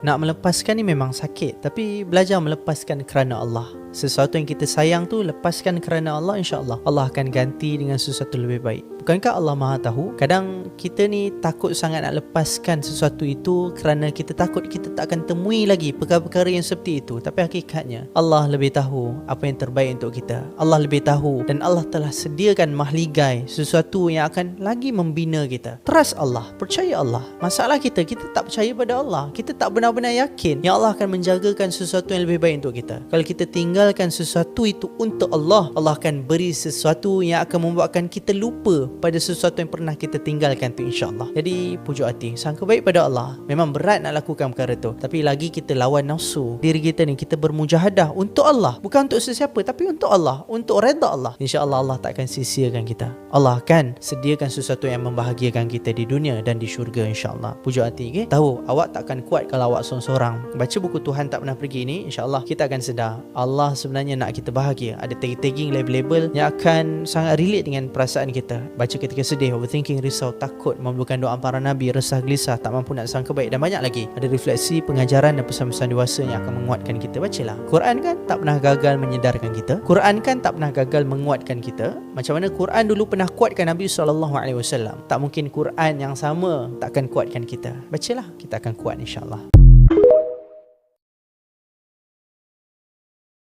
Nak melepaskan ni memang sakit, tapi belajar melepaskan kerana Allah. Sesuatu yang kita sayang tu lepaskan kerana Allah, insya-Allah Allah akan ganti dengan sesuatu lebih baik. Bukankah Allah Maha tahu? Kadang kita ni takut sangat nak lepaskan sesuatu itu kerana kita takut kita tak akan temui lagi perkara-perkara yang seperti itu. Tapi hakikatnya Allah lebih tahu apa yang terbaik untuk kita. Allah lebih tahu, dan Allah telah sediakan mahligai sesuatu yang akan lagi membina kita. Trust Allah, percaya Allah. Masalah kita tak percaya pada Allah. Kita tak benar-benar yakin yang Allah akan menjagakan sesuatu yang lebih baik untuk kita. Kalau kita tinggalkan sesuatu itu untuk Allah, Allah akan beri sesuatu yang akan membuatkan kita lupa pada sesuatu yang pernah kita tinggalkan tu, insya-Allah. Jadi pujuk hati, sangka baik pada Allah. Memang berat nak lakukan perkara tu, tapi lagi kita lawan nafsu diri kita ni, kita bermujahadah untuk Allah, bukan untuk sesiapa, tapi untuk Allah, untuk redha Allah. Insya-Allah Allah tak akan sia-siakan kita. Allah akan sediakan sesuatu yang membahagiakan kita di dunia dan di syurga, insya-Allah. Pujuk hati, okay? Tahu awak takkan kuat kalau awak seorang-seorang. Baca buku Tuhan Tak Pernah Pergi ni, insya-Allah kita akan sedar Allah sebenarnya nak kita bahagia. Ada tagging label-label yang akan sangat relate dengan perasaan kita. Baca ketika sedih, overthinking, risau, takut, memerlukan doa para nabi, resah, gelisah, tak mampu nak sangka baik, dan banyak lagi. Ada refleksi, pengajaran dan pesan-pesan dewasa yang akan menguatkan kita. Bacalah. Quran kan tak pernah gagal menyedarkan kita. Quran kan tak pernah gagal menguatkan kita. Macam mana Quran dulu pernah kuatkan Nabi SAW, tak mungkin Quran yang sama takkan kuatkan kita. Bacalah, kita akan kuat, insya-Allah.